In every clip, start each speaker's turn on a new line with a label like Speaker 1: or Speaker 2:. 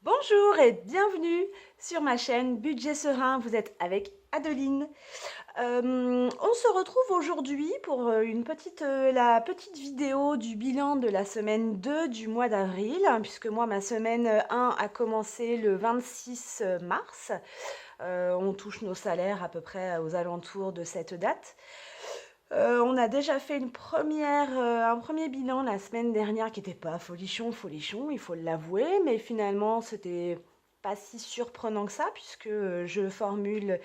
Speaker 1: Bonjour et bienvenue sur ma chaîne Budget Serein, vous êtes avec Adeline. On se retrouve aujourd'hui pour la petite vidéo du bilan de la semaine 2 du mois d'avril, puisque moi ma semaine 1 a commencé le 26 mars. On touche nos salaires à peu près aux alentours de cette date. On a déjà fait un premier bilan la semaine dernière qui n'était pas folichon, folichon, il faut l'avouer, mais finalement c'était pas si surprenant que ça puisque je formule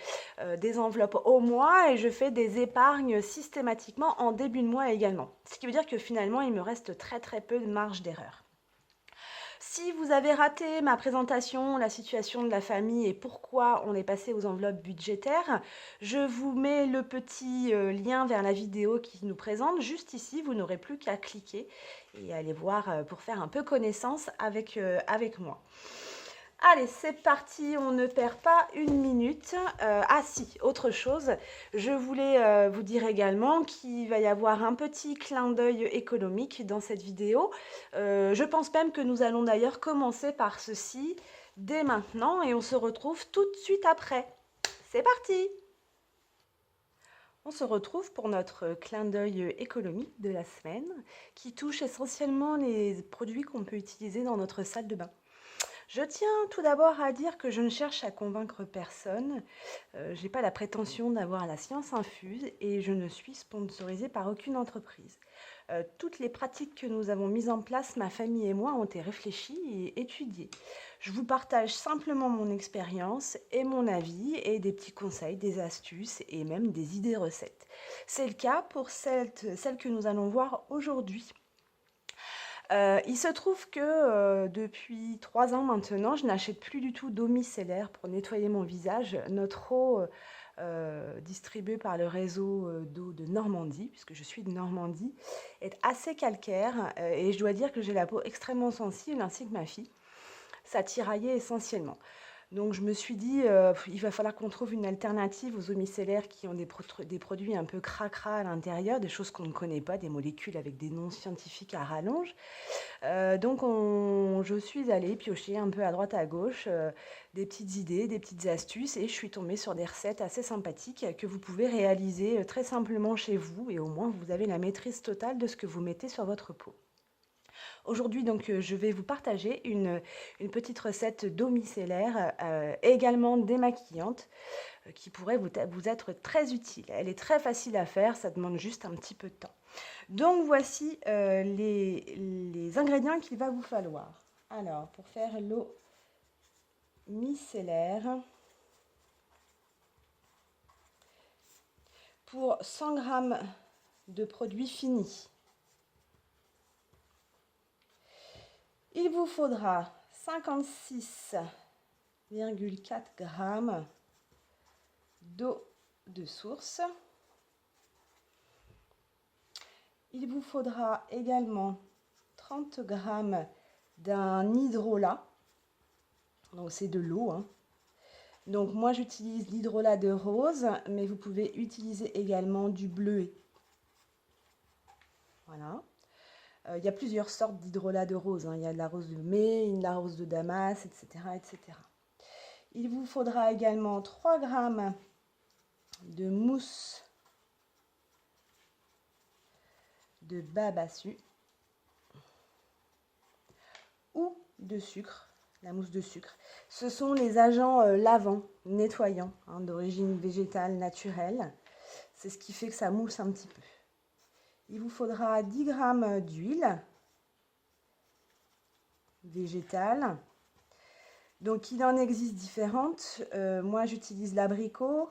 Speaker 1: des enveloppes au mois et je fais des épargnes systématiquement en début de mois également. Ce qui veut dire que finalement il me reste très très peu de marge d'erreur. Si vous avez raté ma présentation, la situation de la famille et pourquoi on est passé aux enveloppes budgétaires, je vous mets le petit lien vers la vidéo qui nous présente juste ici. Vous n'aurez plus qu'à cliquer et aller voir pour faire un peu connaissance avec moi. Allez, c'est parti, on ne perd pas une minute. Ah si, autre chose, je voulais vous dire également qu'il va y avoir un petit clin d'œil économique dans cette vidéo. Je pense même que nous allons d'ailleurs commencer par ceci dès maintenant et on se retrouve tout de suite après. C'est parti! On se retrouve pour notre clin d'œil économique de la semaine qui touche essentiellement les produits qu'on peut utiliser dans notre salle de bain. Je tiens tout d'abord à dire que je ne cherche à convaincre personne. Je n'ai pas la prétention d'avoir la science infuse et je ne suis sponsorisée par aucune entreprise. Toutes les pratiques que nous avons mises en place, ma famille et moi, ont été réfléchies et étudiées. Je vous partage simplement mon expérience et mon avis et des petits conseils, des astuces et même des idées recettes. C'est le cas pour celle que nous allons voir aujourd'hui. Il se trouve que depuis 3 ans maintenant, je n'achète plus du tout d'eau micellaire pour nettoyer mon visage. Notre eau distribuée par le réseau d'eau de Normandie, puisque je suis de Normandie, est assez calcaire et je dois dire que j'ai la peau extrêmement sensible ainsi que ma fille. Ça tiraillait essentiellement. Donc je me suis dit, il va falloir qu'on trouve une alternative aux eaux micellaires qui ont des produits un peu cracra à l'intérieur, des choses qu'on ne connaît pas, des molécules avec des noms scientifiques à rallonge. Je suis allée piocher un peu à droite à gauche, des petites idées, des petites astuces et je suis tombée sur des recettes assez sympathiques que vous pouvez réaliser très simplement chez vous et au moins vous avez la maîtrise totale de ce que vous mettez sur votre peau. Aujourd'hui, je vais vous partager une petite recette d'eau micellaire, également démaquillante, qui pourrait vous être très utile. Elle est très facile à faire, ça demande juste un petit peu de temps. Donc voici les ingrédients qu'il va vous falloir. Alors, pour faire l'eau micellaire, pour 100 g de produits finis, il vous faudra 56,4 g d'eau de source. Il vous faudra également 30 g d'un hydrolat. Donc c'est de l'eau, hein. Donc moi j'utilise l'hydrolat de rose, mais vous pouvez utiliser également du bleuet. Voilà. Il y a plusieurs sortes d'hydrolat de rose, hein. Il y a de la rose de mai, de la rose de Damas, etc., etc. Il vous faudra également 3 g de mousse de babassu ou de sucre, la mousse de sucre. Ce sont les agents lavants, nettoyants, hein, d'origine végétale naturelle. C'est ce qui fait que ça mousse un petit peu. Il vous faudra 10 g d'huile végétale. Donc il en existe différentes. Moi j'utilise l'abricot,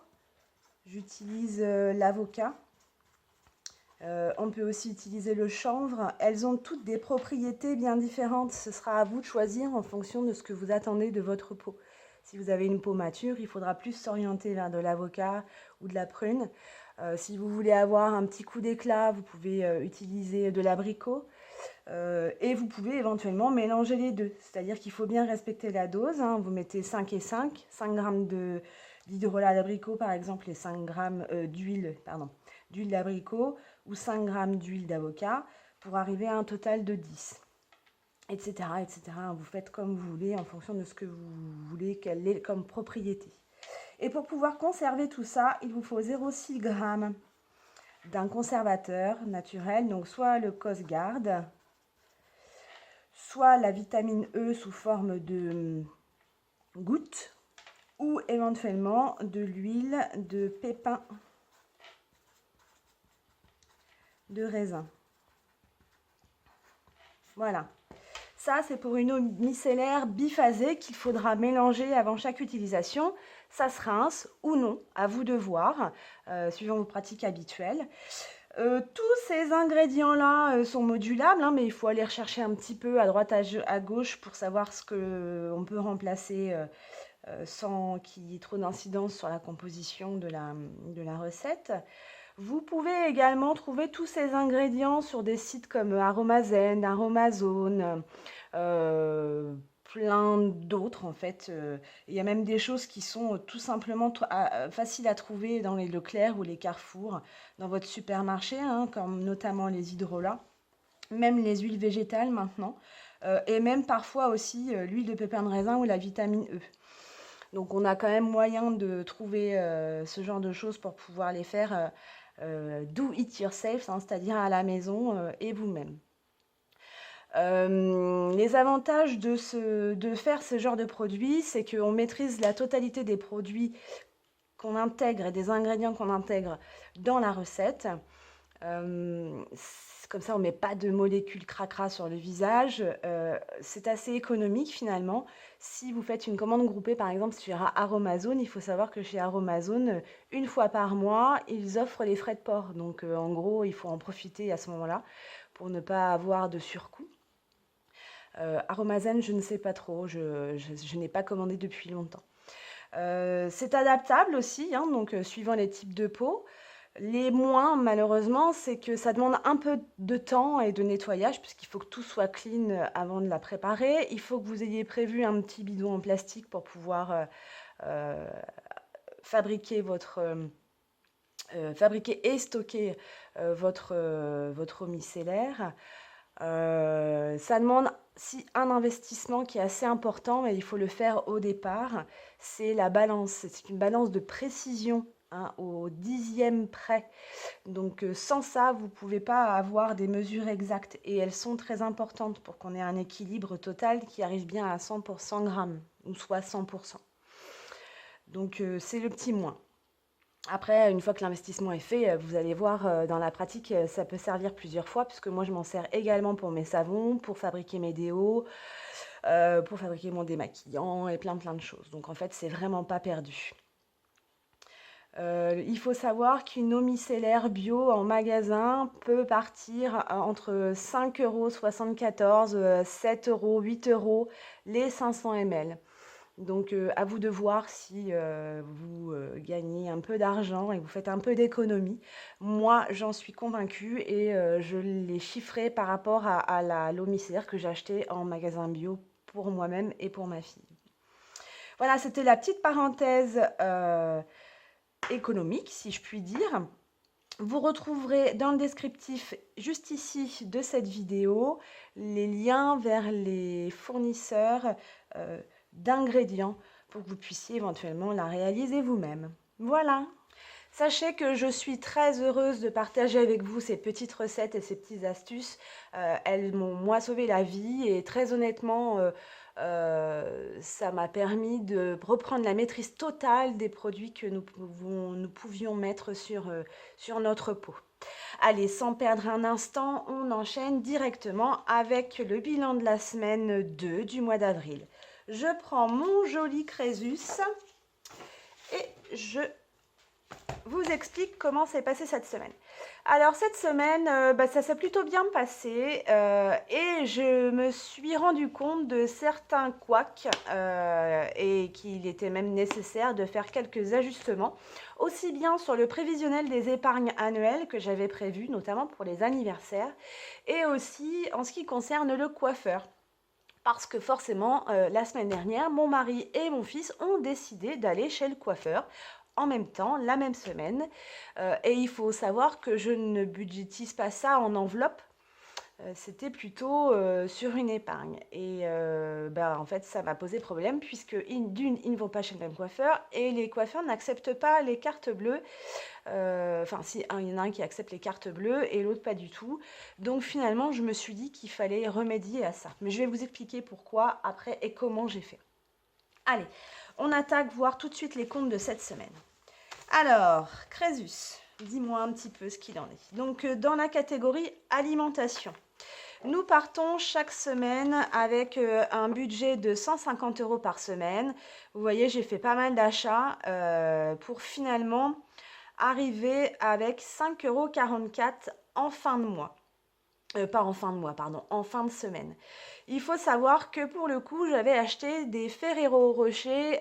Speaker 1: j'utilise l'avocat. On peut aussi utiliser le chanvre. Elles ont toutes des propriétés bien différentes. Ce sera à vous de choisir en fonction de ce que vous attendez de votre peau. Si vous avez une peau mature, il faudra plus s'orienter vers de l'avocat ou de la prune. Si vous voulez avoir un petit coup d'éclat, vous pouvez utiliser de l'abricot. Et vous pouvez éventuellement mélanger les deux. C'est-à-dire qu'il faut bien respecter la dose, hein. Vous mettez 5 et 5 g d'hydrolat d'abricot par exemple et 5 g d'huile d'abricot ou 5 g d'huile d'avocat pour arriver à un total de 10. etc., etc. Vous faites comme vous voulez en fonction de ce que vous voulez qu'elle ait comme propriété. Et pour pouvoir conserver tout ça, il vous faut 0,6 g d'un conservateur naturel, donc soit le Cosgard, soit la vitamine E sous forme de gouttes, ou éventuellement de l'huile de pépins de raisin. Voilà. Ça, c'est pour une eau micellaire biphasée qu'il faudra mélanger avant chaque utilisation. Ça se rince ou non, à vous de voir, suivant vos pratiques habituelles. Tous ces ingrédients-là sont modulables, hein, mais il faut aller rechercher un petit peu à droite, à gauche pour savoir ce qu'on peut remplacer sans qu'il y ait trop d'incidence sur la composition de la recette. Vous pouvez également trouver tous ces ingrédients sur des sites comme Aromazen, Aromazone, plein d'autres en fait. Il y a même des choses qui sont tout simplement faciles à trouver dans les Leclerc ou les Carrefour, dans votre supermarché, hein, comme notamment les hydrolats, même les huiles végétales maintenant, et même parfois aussi l'huile de pépin de raisin ou la vitamine E. Donc on a quand même moyen de trouver ce genre de choses pour pouvoir les faire do it yourself, hein, c'est-à-dire à la maison et vous-même. Les avantages de faire ce genre de produit, c'est qu'on maîtrise la totalité des produits qu'on intègre et des ingrédients qu'on intègre dans la recette. Comme ça, on ne met pas de molécules cracra sur le visage. C'est assez économique finalement. Si vous faites une commande groupée, par exemple sur Aromazone, il faut savoir que chez Aromazone, une fois par mois, ils offrent les frais de port. Donc en gros, il faut en profiter à ce moment-là pour ne pas avoir de surcoût. Aromazone, je ne sais pas trop. Je n'ai pas commandé depuis longtemps. C'est adaptable aussi, hein, donc suivant les types de peau. Les moins, malheureusement, c'est que ça demande un peu de temps et de nettoyage puisqu'il faut que tout soit clean avant de la préparer. Il faut que vous ayez prévu un petit bidon en plastique pour pouvoir fabriquer fabriquer et stocker votre eau micellaire. Ça demande un investissement qui est assez important, mais il faut le faire au départ. C'est la balance. C'est une balance de précision, hein, au dixième près. Donc sans ça, vous ne pouvez pas avoir des mesures exactes. Et elles sont très importantes pour qu'on ait un équilibre total qui arrive bien à 100 pour 100 grammes, ou soit 100%. Donc c'est le petit moins. Après, une fois que l'investissement est fait, vous allez voir dans la pratique, ça peut servir plusieurs fois, puisque moi je m'en sers également pour mes savons, pour fabriquer mes déos, pour fabriquer mon démaquillant et plein de choses. Donc en fait, c'est vraiment pas perdu. Il faut savoir qu'une eau micellaire bio en magasin peut partir entre 5,74 €, 7 €, 8 € les 500 ml. Donc à vous de voir si vous gagnez un peu d'argent et vous faites un peu d'économie. Moi, j'en suis convaincue et je l'ai chiffré par rapport à l'eau micellaire que j'ai achetée en magasin bio pour moi-même et pour ma fille. Voilà, c'était la petite parenthèse économique, si je puis dire. Vous retrouverez dans le descriptif, juste ici de cette vidéo, les liens vers les fournisseurs d'ingrédients pour que vous puissiez éventuellement la réaliser vous-même. Voilà. Sachez que je suis très heureuse de partager avec vous ces petites recettes et ces petites astuces. Elles m'ont, moi, sauvé la vie et très honnêtement, ça m'a permis de reprendre la maîtrise totale des produits que nous pouvions mettre sur notre peau. Allez, sans perdre un instant, on enchaîne directement avec le bilan de la semaine 2 du mois d'avril. Je prends mon joli Crésus et je vous explique comment s'est passée cette semaine. Alors cette semaine, ça s'est plutôt bien passé et je me suis rendu compte de certains couacs et qu'il était même nécessaire de faire quelques ajustements, aussi bien sur le prévisionnel des épargnes annuelles que j'avais prévu, notamment pour les anniversaires, et aussi en ce qui concerne le coiffeur. Parce que forcément, la semaine dernière, mon mari et mon fils ont décidé d'aller chez le coiffeur en même temps, la même semaine. Et il faut savoir que je ne budgétise pas ça en enveloppe. C'était plutôt sur une épargne. Et en fait, ça m'a posé problème puisque d'une, ils ne vont pas chez le même coiffeur et les coiffeurs n'acceptent pas les cartes bleues. Enfin, si, il y en a un qui accepte les cartes bleues et l'autre pas du tout. Donc finalement, je me suis dit qu'il fallait remédier à ça. Mais je vais vous expliquer pourquoi après et comment j'ai fait. Allez, on attaque voir tout de suite les comptes de cette semaine. Alors, Crésus, dis-moi un petit peu ce qu'il en est. Donc, dans la catégorie alimentation, nous partons chaque semaine avec un budget de 150 € par semaine. Vous voyez, j'ai fait pas mal d'achats pour finalement arriver avec 5,44 € en fin de mois. Pas en fin de mois, pardon, en fin de semaine. Il faut savoir que pour le coup, j'avais acheté des Ferrero Rocher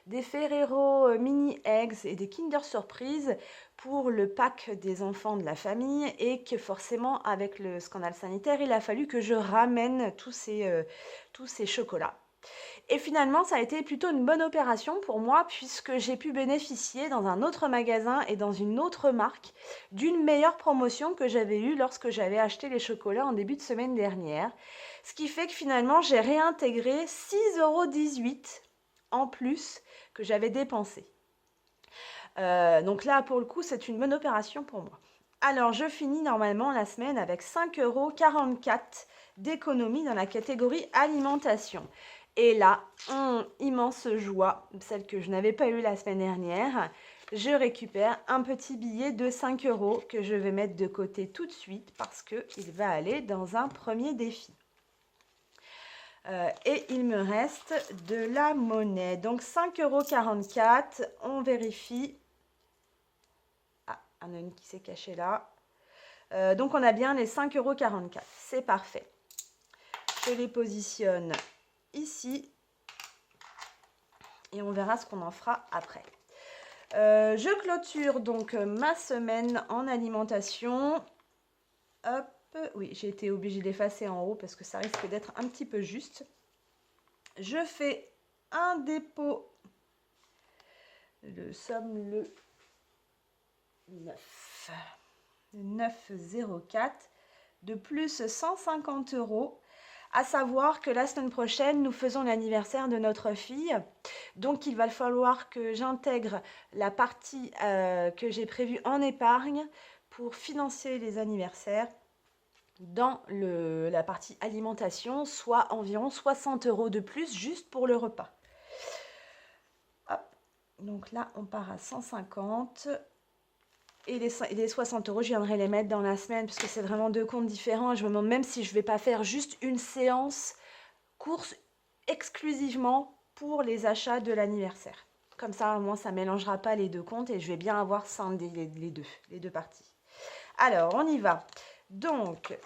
Speaker 1: des Ferrero Mini Eggs et des Kinder Surprise pour le pack des enfants de la famille et que forcément, avec le scandale sanitaire, il a fallu que je ramène tous ces chocolats. Et finalement, ça a été plutôt une bonne opération pour moi puisque j'ai pu bénéficier dans un autre magasin et dans une autre marque d'une meilleure promotion que j'avais eue lorsque j'avais acheté les chocolats en début de semaine dernière. Ce qui fait que finalement, j'ai réintégré 6,18 € en plus que j'avais dépensé. Donc là, pour le coup, c'est une bonne opération pour moi. Alors, je finis normalement la semaine avec 5,44 € d'économie dans la catégorie alimentation. Et là, immense joie, celle que je n'avais pas eue la semaine dernière, je récupère un petit billet de 5 € que je vais mettre de côté tout de suite parce qu'il va aller dans un premier défi. Et il me reste de la monnaie. Donc 5,44 €, on vérifie. Ah, un œil qui s'est caché là. Donc on a bien les 5,44 €. C'est parfait. Je les positionne ici et on verra ce qu'on en fera après. Je clôture donc ma semaine en alimentation. Hop, oui, j'ai été obligée d'effacer en haut parce que ça risque d'être un petit peu juste. Je fais un dépôt. Nous sommes le 9,04 de plus 150 €. À savoir que la semaine prochaine, nous faisons l'anniversaire de notre fille. Donc, il va falloir que j'intègre la partie que j'ai prévue en épargne pour financer les anniversaires dans la partie alimentation, soit environ 60 € de plus juste pour le repas. Hop. Donc là, on part à 150 €. Et les 60 €, je viendrai les mettre dans la semaine parce que c'est vraiment deux comptes différents. Et je me demande même si je ne vais pas faire juste une séance course exclusivement pour les achats de l'anniversaire. Comme ça, au moins, ça ne mélangera pas les deux comptes et je vais bien avoir scindé les deux parties. Alors, on y va. Donc,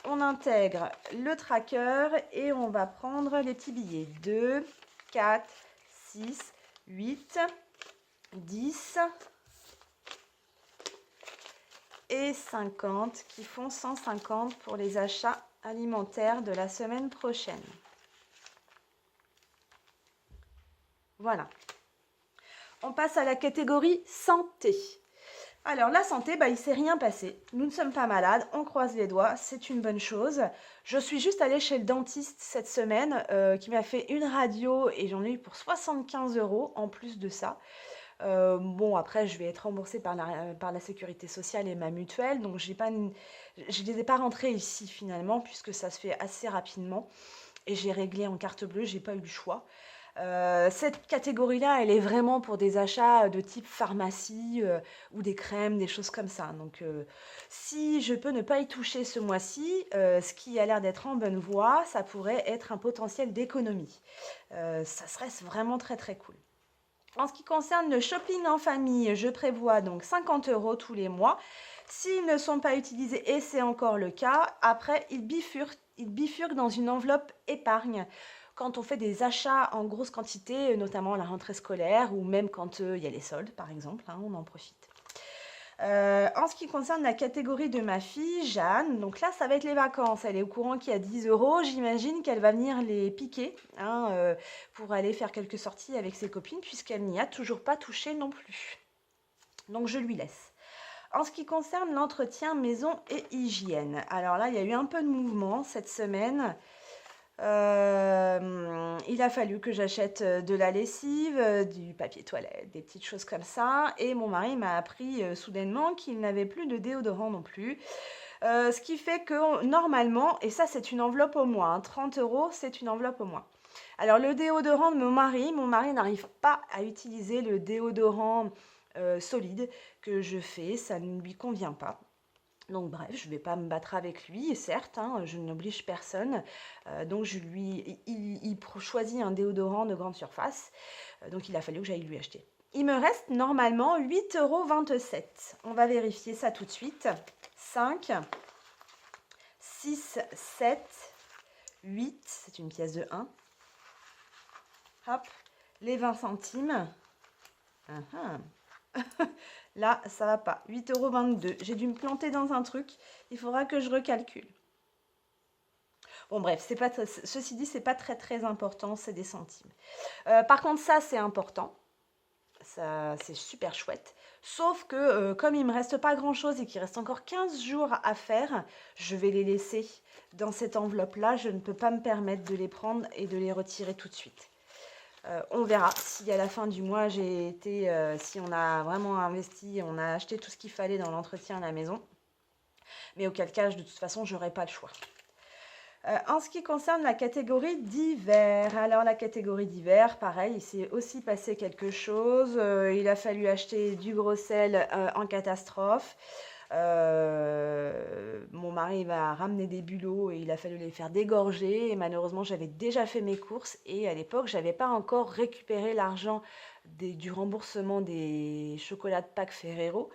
Speaker 1: on intègre le tracker et on va prendre les petits billets. 2, 4, 6, 8, 10... et 50 qui font 150 pour les achats alimentaires de la semaine prochaine. Voilà. On passe à la catégorie santé. Alors la santé, il ne s'est rien passé. Nous ne sommes pas malades, on croise les doigts, c'est une bonne chose. Je suis juste allée chez le dentiste cette semaine qui m'a fait une radio et j'en ai eu pour 75 € en plus de ça. Bon, après, je vais être remboursée par la sécurité sociale et ma mutuelle, donc je ne les ai pas rentrées ici finalement, puisque ça se fait assez rapidement. Et j'ai réglé en carte bleue, j'ai pas eu le choix. Cette catégorie-là, elle est vraiment pour des achats de type pharmacie ou des crèmes, des choses comme ça. Donc, si je peux ne pas y toucher ce mois-ci, ce qui a l'air d'être en bonne voie, ça pourrait être un potentiel d'économie. Ça serait vraiment très très cool. En ce qui concerne le shopping en famille, je prévois donc 50 € tous les mois. S'ils ne sont pas utilisés, et c'est encore le cas, après, ils bifurquent dans une enveloppe épargne. Quand on fait des achats en grosse quantité, notamment à la rentrée scolaire, ou même quand il y a les soldes, par exemple, on en profite. En ce qui concerne la catégorie de ma fille, Jeanne, donc là, ça va être les vacances. Elle est au courant qu'il y a 10 €. J'imagine qu'elle va venir les piquer pour aller faire quelques sorties avec ses copines, puisqu'elle n'y a toujours pas touché non plus. Donc, je lui laisse. En ce qui concerne l'entretien maison et hygiène, alors là, il y a eu un peu de mouvement cette semaine. Il a fallu que j'achète de la lessive, du papier toilette, des petites choses comme ça. Et mon mari m'a appris soudainement qu'il n'avait plus de déodorant non plus. Ce qui fait que normalement, et ça c'est une enveloppe au mois, hein, 30 euros, c'est une enveloppe au mois. Alors le déodorant de mon mari n'arrive pas à utiliser le déodorant solide que je fais, ça ne lui convient pas. Donc bref, je ne vais pas me battre avec lui, certes, hein, je n'oblige personne. Donc il choisit un déodorant de grande surface, donc il a fallu que j'aille lui acheter. Il me reste normalement 8,27 €. On va vérifier ça tout de suite. 5, 6, 7, 8, c'est une pièce de 1. Hop, les 20 centimes. Là, ça va pas. 8,22 €. J'ai dû me planter dans un truc. Il faudra que je recalcule. Bon, bref, ceci dit, c'est pas très important, c'est des centimes. Par contre, ça, c'est important. Ça, c'est super chouette. Sauf que comme il me reste pas grand-chose et qu'il reste encore 15 jours à faire, je vais les laisser dans cette enveloppe-là. Je ne peux pas me permettre de les prendre et de les retirer tout de suite. On verra si à la fin du mois, si on a vraiment investi, on a acheté tout ce qu'il fallait dans l'entretien à la maison. Mais auquel cas, de toute façon, je n'aurai pas le choix. En ce qui concerne la catégorie d'hiver, alors la catégorie d'hiver, pareil, il s'est aussi passé quelque chose. Il a fallu acheter du gros sel en catastrophe. Mon mari va ramener des bulots et il a fallu les faire dégorger. Et malheureusement, j'avais déjà fait mes courses et à l'époque, je n'avais pas encore récupéré l'argent du remboursement des chocolats de Pâques Ferrero.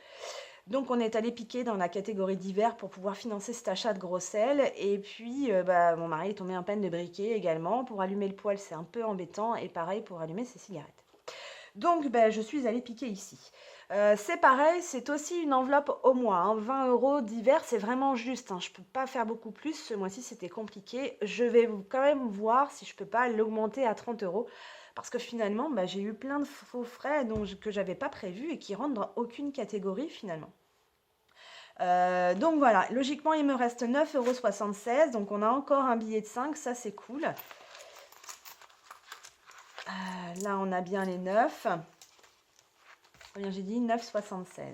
Speaker 1: Donc on est allé piquer dans la catégorie d'hiver pour pouvoir financer cet achat de gros sel. Et puis mon mari est tombé en panne de briquet également. Pour allumer le poêle, c'est un peu embêtant. Et pareil pour allumer ses cigarettes. Donc je suis allée piquer ici. C'est pareil, c'est aussi une enveloppe au mois. Hein. 20 € d'hiver, c'est vraiment juste. Hein. Je ne peux pas faire beaucoup plus. Ce mois-ci, c'était compliqué. Je vais quand même voir si je ne peux pas l'augmenter à 30 €. Parce que finalement, j'ai eu plein de faux frais que je n'avais pas prévus et qui rentrent dans aucune catégorie finalement. Donc voilà, logiquement, il me reste 9,76 €. Donc on a encore un billet de 5, ça c'est cool. Là, on a bien les 9. Combien j'ai dit? 9,76.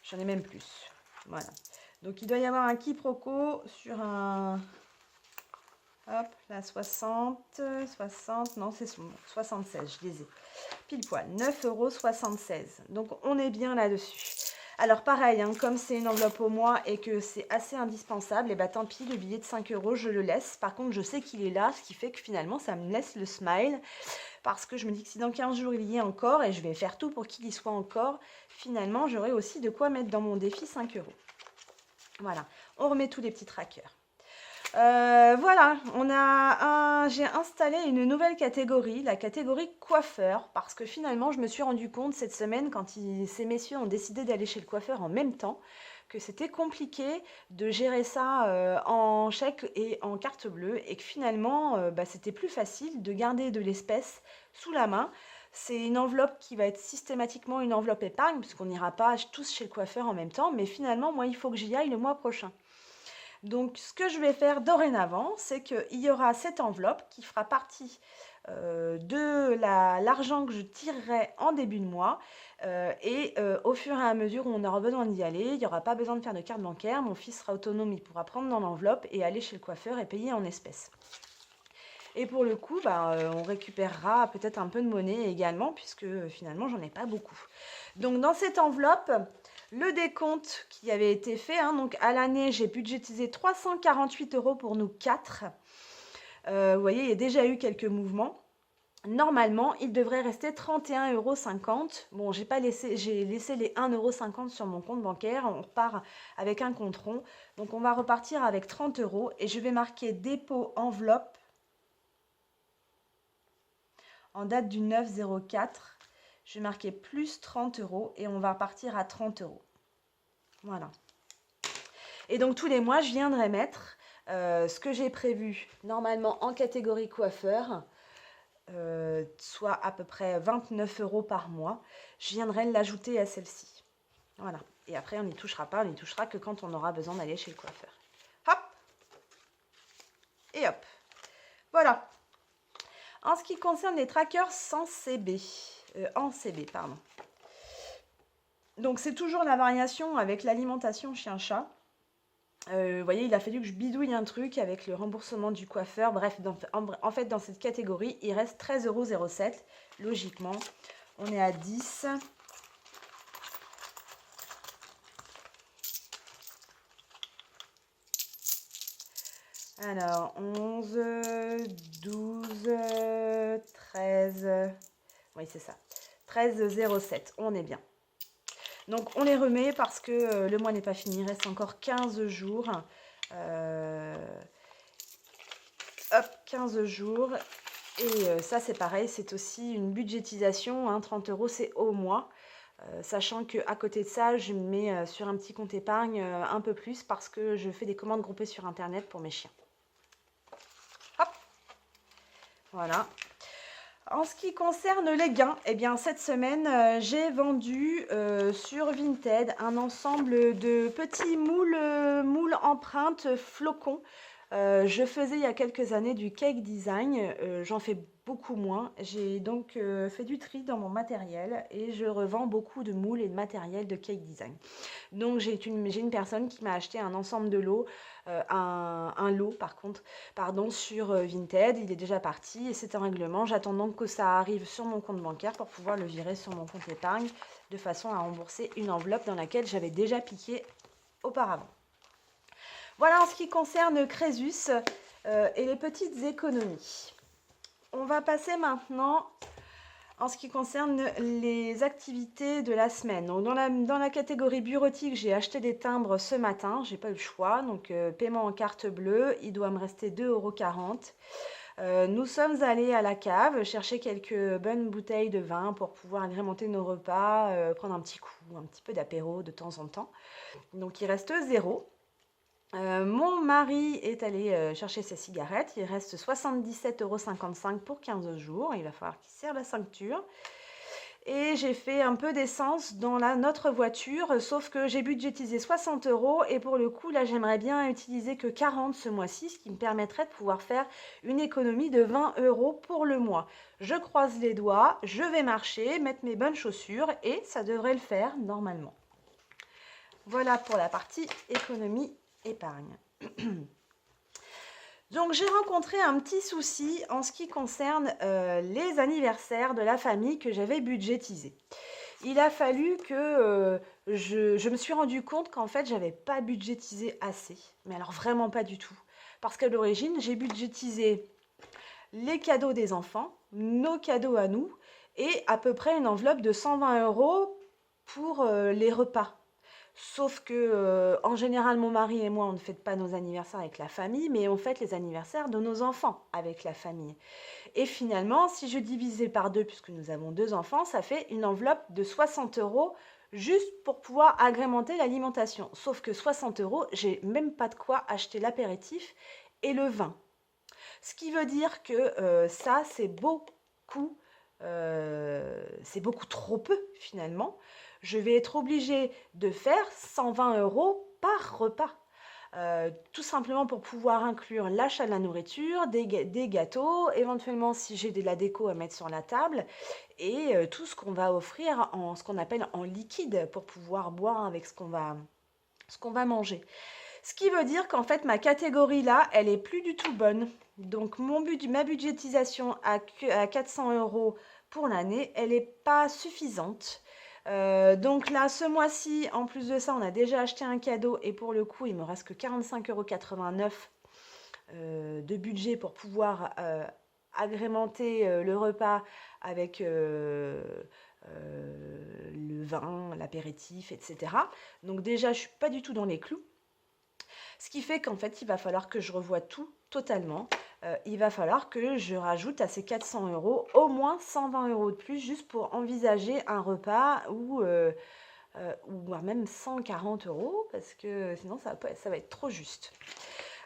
Speaker 1: J'en ai même plus. Voilà. Donc il doit y avoir un quiproquo sur un... Hop, là, 60, non, c'est 76, je les ai. Pile poil, 9,76 €. Donc, on est bien là-dessus. Alors, pareil, hein, comme c'est une enveloppe au mois et que c'est assez indispensable, et bah tant pis, le billet de 5 €, je le laisse. Par contre, je sais qu'il est là, ce qui fait que finalement, ça me laisse le smile. Parce que je me dis que si dans 15 jours, il y est encore, et je vais faire tout pour qu'il y soit encore, finalement, j'aurai aussi de quoi mettre dans mon défi 5 €. Voilà, on remet tous les petits trackers. Voilà, j'ai installé une nouvelle catégorie, la catégorie coiffeur, parce que finalement, je me suis rendu compte cette semaine, quand ces messieurs ont décidé d'aller chez le coiffeur en même temps, que c'était compliqué de gérer ça en chèque et en carte bleue, et que finalement, c'était plus facile de garder de l'espèce sous la main. C'est une enveloppe qui va être systématiquement une enveloppe épargne, puisqu'on n'ira pas tous chez le coiffeur en même temps, mais finalement, moi, il faut que j'y aille le mois prochain. Donc, ce que je vais faire dorénavant, c'est qu'il y aura cette enveloppe qui fera partie de l'argent que je tirerai en début de mois. Au fur et à mesure où on aura besoin d'y aller, il n'y aura pas besoin de faire de carte bancaire. Mon fils sera autonome, il pourra prendre dans l'enveloppe et aller chez le coiffeur et payer en espèces. Et pour le coup, on récupérera peut-être un peu de monnaie également, puisque finalement, j'en ai pas beaucoup. Donc, dans cette enveloppe, le décompte qui avait été fait, hein, donc à l'année, j'ai budgétisé 348 € pour nous 4. Vous voyez, il y a déjà eu quelques mouvements. Normalement, il devrait rester 31,50 €. Bon, j'ai laissé les 1,50 € sur mon compte bancaire. On repart avec un compte rond. Donc, on va repartir avec 30 € et je vais marquer dépôt enveloppe en date du 9/04. Je vais marquer plus 30 € et on va repartir à 30 €. Voilà. Et donc, tous les mois, je viendrai mettre ce que j'ai prévu normalement en catégorie coiffeur, soit à peu près 29 € par mois. Je viendrai l'ajouter à celle-ci. Voilà. Et après, on n'y touchera pas, on n'y touchera que quand on aura besoin d'aller chez le coiffeur. Hop. Et hop. Voilà. En ce qui concerne les trackers sans CB, en CB, pardon. Donc, c'est toujours la variation avec l'alimentation chien-chat. Vous voyez, il a fallu que je bidouille un truc avec le remboursement du coiffeur. Bref, en fait, dans cette catégorie, il reste 13,07 €. Logiquement, on est à 10. Alors, 11, 12, 13. Oui, c'est ça. 13,07. On est bien. Donc, on les remet parce que le mois n'est pas fini. Il reste encore 15 jours. Hop, 15 jours. Et ça, c'est pareil. C'est aussi une budgétisation. Hein, 30 €, c'est au mois. Sachant qu'à côté de ça, je mets sur un petit compte épargne un peu plus parce que je fais des commandes groupées sur Internet pour mes chiens. Hop, voilà. En ce qui concerne les gains, eh bien cette semaine, j'ai vendu sur Vinted un ensemble de petits moules empreintes flocons. Je faisais il y a quelques années du cake design, j'en fais beaucoup moins. J'ai donc fait du tri dans mon matériel et je revends beaucoup de moules et de matériel de cake design. Donc j'ai une personne qui m'a acheté un ensemble de lots, un lot pardon, sur Vinted. Il est déjà parti et c'est un règlement. J'attends donc que ça arrive sur mon compte bancaire pour pouvoir le virer sur mon compte épargne de façon à rembourser une enveloppe dans laquelle j'avais déjà piqué auparavant. Voilà en ce qui concerne Crésus et les petites économies. On va passer maintenant en ce qui concerne les activités de la semaine. Donc dans la catégorie bureautique, j'ai acheté des timbres ce matin. J'ai pas eu le choix. Donc paiement en carte bleue, il doit me rester 2,40 €. Nous sommes allés à la cave chercher quelques bonnes bouteilles de vin pour pouvoir agrémenter nos repas, prendre un petit coup, un petit peu d'apéro de temps en temps. Donc il reste 0. Mon mari est allé chercher ses cigarettes. Il reste 77,55 € pour 15 jours. Il va falloir qu'il serre la ceinture. Et j'ai fait un peu d'essence dans notre voiture, sauf que j'ai budgétisé 60 € et pour le coup, là, j'aimerais bien utiliser que 40 ce mois-ci, ce qui me permettrait de pouvoir faire une économie de 20 € pour le mois. Je croise les doigts, je vais marcher, mettre mes bonnes chaussures et ça devrait le faire normalement. Voilà pour la partie économie épargne. Donc j'ai rencontré un petit souci en ce qui concerne les anniversaires de la famille que j'avais budgétisés. Il a fallu que je me suis rendu compte qu'en fait j'avais pas budgétisé assez, mais alors vraiment pas du tout. Parce qu'à l'origine j'ai budgétisé les cadeaux des enfants, nos cadeaux à nous, et à peu près une enveloppe de 120 € pour les repas. Sauf que, en général, mon mari et moi, on ne fête pas nos anniversaires avec la famille, mais on fête les anniversaires de nos enfants avec la famille. Et finalement, si je divisais par 2, puisque nous avons 2 enfants, ça fait une enveloppe de 60 € juste pour pouvoir agrémenter l'alimentation. Sauf que 60 €, j'ai même pas de quoi acheter l'apéritif et le vin. Ce qui veut dire que ça, c'est beaucoup trop peu finalement. Je vais être obligée de faire 120 € par repas. Tout simplement pour pouvoir inclure l'achat de la nourriture, des gâteaux, éventuellement si j'ai de la déco à mettre sur la table, et tout ce qu'on va offrir en ce qu'on appelle en liquide pour pouvoir boire avec ce qu'on va manger. Ce qui veut dire qu'en fait, ma catégorie là, elle est plus du tout bonne. Donc, ma budgétisation à 400 € pour l'année, elle n'est pas suffisante. Donc là, ce mois-ci, en plus de ça, on a déjà acheté un cadeau et pour le coup, il me reste que 45,89 € de budget pour pouvoir agrémenter le repas avec le vin, l'apéritif, etc. Donc déjà, je ne suis pas du tout dans les clous. Ce qui fait qu'en fait, il va falloir que je revoie tout totalement. Il va falloir que je rajoute à ces 400 € au moins 120 € de plus juste pour envisager un repas ou même 140 € parce que sinon ça va être trop juste.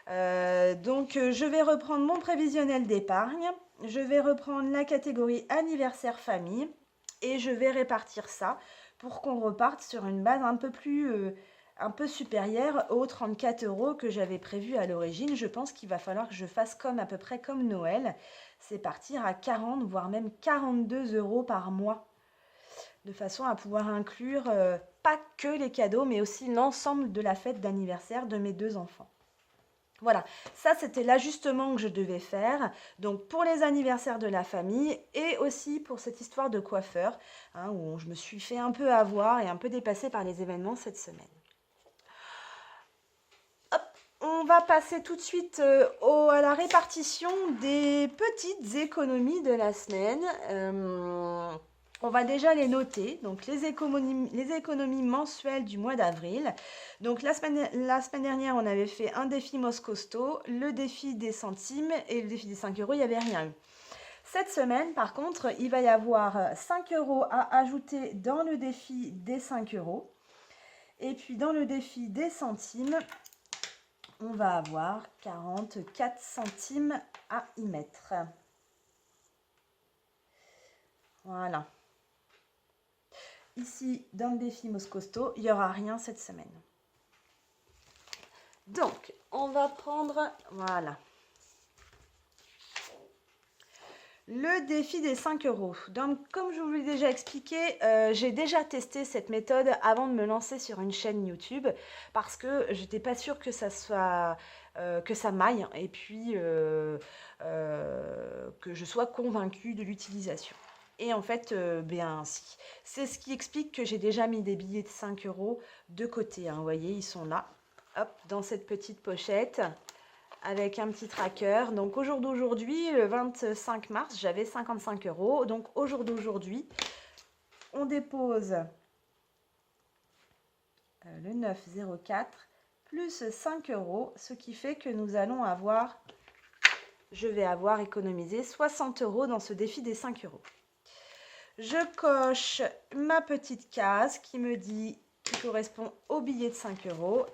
Speaker 1: Donc je vais reprendre mon prévisionnel d'épargne. Je vais reprendre la catégorie anniversaire famille et je vais répartir ça pour qu'on reparte sur une base un peu supérieure aux 34 € que j'avais prévu à l'origine. Je pense qu'il va falloir que je fasse à peu près comme Noël, c'est partir à 40 voire même 42 € par mois, de façon à pouvoir inclure pas que les cadeaux, mais aussi l'ensemble de la fête d'anniversaire de mes 2 enfants. Voilà, ça c'était l'ajustement que je devais faire, donc pour les anniversaires de la famille et aussi pour cette histoire de coiffeur, hein, où je me suis fait un peu avoir et un peu dépassée par les événements cette semaine. Hop, on va passer tout de suite à la répartition des petites économies de la semaine. On va déjà les noter, donc les économies mensuelles du mois d'avril. Donc la semaine dernière, on avait fait un défi Moscosto, le défi des centimes et le défi des 5 €, il n'y avait rien eu. Cette semaine, par contre, il va y avoir 5 € à ajouter dans le défi des 5 €. Et puis dans le défi des centimes, on va avoir 44 centimes à y mettre. Voilà. Ici, dans le défi Moscosto, il n'y aura rien cette semaine. Donc, on va prendre, voilà, le défi des 5 €. Donc, comme je vous l'ai déjà expliqué, j'ai déjà testé cette méthode avant de me lancer sur une chaîne YouTube parce que je n'étais pas sûre que ça soit, que ça m'aille et puis que je sois convaincue de l'utilisation. Et en fait, bien si. C'est ce qui explique que j'ai déjà mis des billets de 5 € de côté, hein. Vous voyez, ils sont là, hop, dans cette petite pochette, avec un petit tracker. Donc au jour d'aujourd'hui, le 25 mars, j'avais 55 €. Donc au jour d'aujourd'hui, on dépose le 9,04 plus 5 €, ce qui fait que je vais avoir économisé 60 € dans ce défi des 5 €. Je coche ma petite case qui me dit qui correspond au billet de 5 €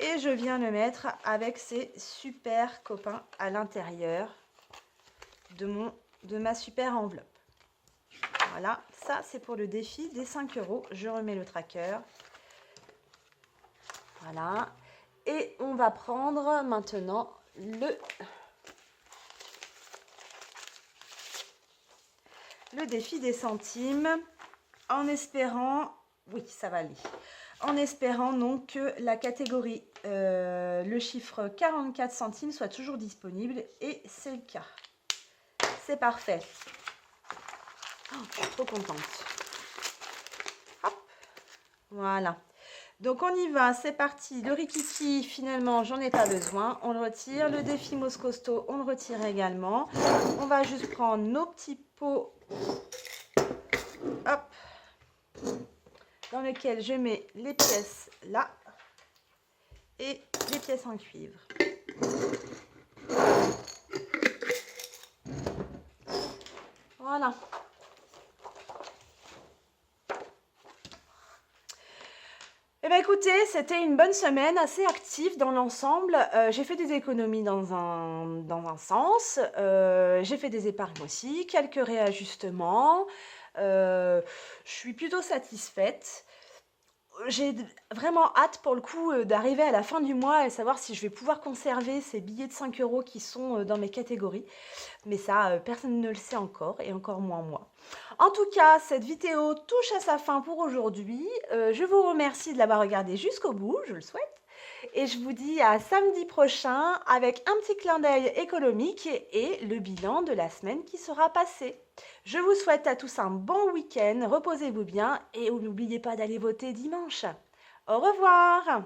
Speaker 1: et je viens le mettre avec ces super copains à l'intérieur de ma super enveloppe. Voilà, ça c'est pour le défi des 5 €. Je remets le tracker. Voilà. Et on va prendre maintenant le défi des centimes, en espérant, oui ça va aller, en espérant donc que la catégorie, le chiffre 44 centimes soit toujours disponible et c'est le cas. C'est parfait. Oh, je suis trop contente. Hop, voilà. Donc on y va, c'est parti. Le rikiki, finalement, j'en ai pas besoin. On le retire. Le défi Moscosto, on le retire également. On va juste prendre nos petits pots, hop, dans lesquels je mets les pièces là et les pièces en cuivre. Voilà. Eh bien écoutez, c'était une bonne semaine, assez active dans l'ensemble. J'ai fait des économies dans un sens, j'ai fait des épargnes aussi, quelques réajustements. Je suis plutôt satisfaite. J'ai vraiment hâte pour le coup d'arriver à la fin du mois et savoir si je vais pouvoir conserver ces billets de 5 € qui sont dans mes catégories. Mais ça, personne ne le sait encore et encore moins moi. En tout cas, cette vidéo touche à sa fin pour aujourd'hui. Je vous remercie de l'avoir regardée jusqu'au bout, je le souhaite. Et je vous dis à samedi prochain avec un petit clin d'œil économique et le bilan de la semaine qui sera passée. Je vous souhaite à tous un bon week-end, reposez-vous bien et n'oubliez pas d'aller voter dimanche. Au revoir!